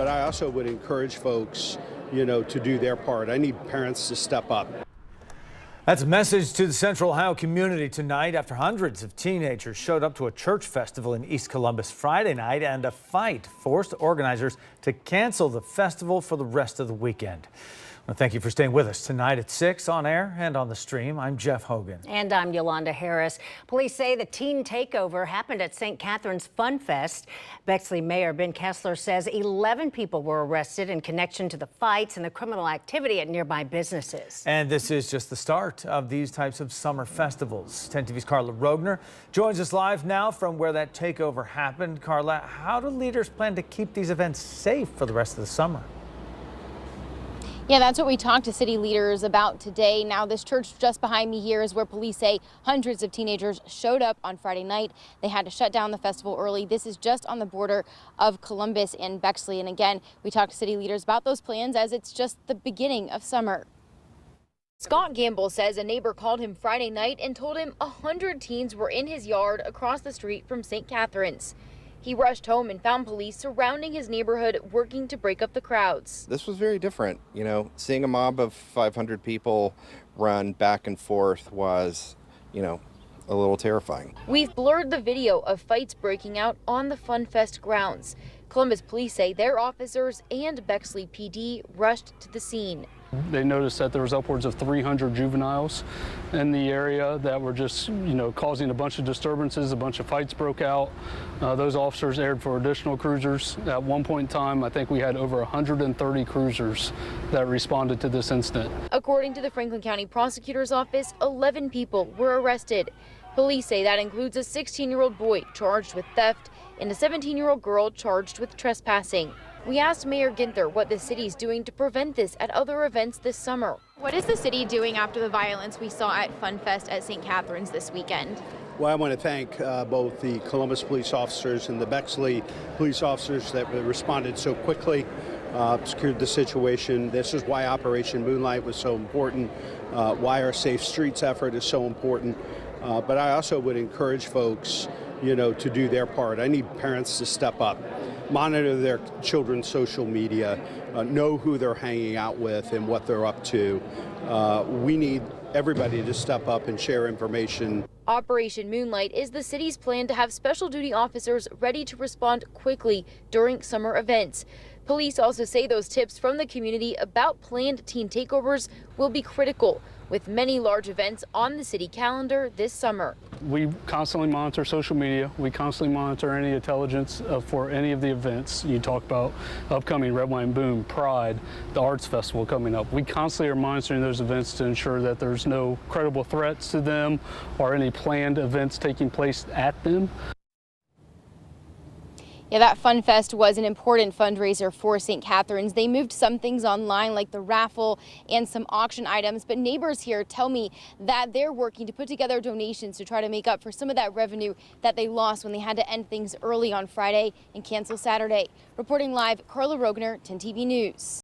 but I also would encourage folks, to do their part. I need parents to step up. That's a message to the Central Ohio community tonight after hundreds of teenagers showed up to a church festival in East Columbus Friday night, and a fight forced organizers to cancel the festival for the rest of the weekend. Well, thank you for staying with us tonight at 6 on air and on the stream. I'm Jeff Hogan. And I'm Yolanda Harris. Police say the teen takeover happened at St. Catharine's FunFest. Bexley Mayor Ben Kessler says 11 people were arrested in connection to the fights and the criminal activity at nearby businesses. And this is just the start of these types of summer festivals. 10 TV's Carla Rogner joins us live now from where that takeover happened. Carla, how do leaders plan to keep these events safe for the rest of the summer? Yeah, that's what we talked to city leaders about today. Now, this church just behind me here is where police say hundreds of teenagers showed up on Friday night. They had to shut down the festival early. This is just on the border of Columbus and Bexley. And again, we talked to city leaders about those plans as it's just the beginning of summer. Scott Gamble says a neighbor called him Friday night and told him 100 teens were in his yard across the street from St. Catharine's. He rushed home and found police surrounding his neighborhood working to break up the crowds. This was very different. Seeing a mob of 500 people run back and forth was, a little terrifying. We've blurred the video of fights breaking out on the FunFest grounds. Columbus police say their officers and Bexley PD rushed to the scene. They noticed that there was upwards of 300 juveniles in the area that were just, causing a bunch of disturbances. A bunch of fights broke out. Those officers aired for additional cruisers. At one point in time, I think we had over 130 cruisers that responded to this incident. According to the Franklin County Prosecutor's Office, 11 people were arrested. Police say that includes a 16-year-old boy charged with theft and a 17-year-old girl charged with trespassing. We asked Mayor Ginther what the city's doing to prevent this at other events this summer. What is the city doing after the violence we saw at FunFest at St. Catharine's this weekend? Well, I want to thank both the Columbus police officers and the Bexley police officers that responded so quickly, secured the situation. This is why Operation Moonlight was so important, why our Safe Streets effort is so important. But I also would encourage folks, to do their part. I need parents to step up, monitor their children's social media, know who they're hanging out with and what they're up to. We need everybody to step up and share information. Operation Moonlight is the city's plan to have special duty officers ready to respond quickly during summer events. Police also say those tips from the community about planned teen takeovers will be critical, with many large events on the city calendar this summer. We constantly monitor social media. We constantly monitor any intelligence for any of the events. You talk about upcoming Red, Wine, Boom, Pride, the Arts Festival coming up. We constantly are monitoring those events to ensure that there's no credible threats to them or any planned events taking place at them. Yeah, that FunFest was an important fundraiser for St. Catharine's. They moved some things online like the raffle and some auction items, but neighbors here tell me that they're working to put together donations to try to make up for some of that revenue that they lost when they had to end things early on Friday and cancel Saturday. Reporting live, Carla Rogner, 10 TV News.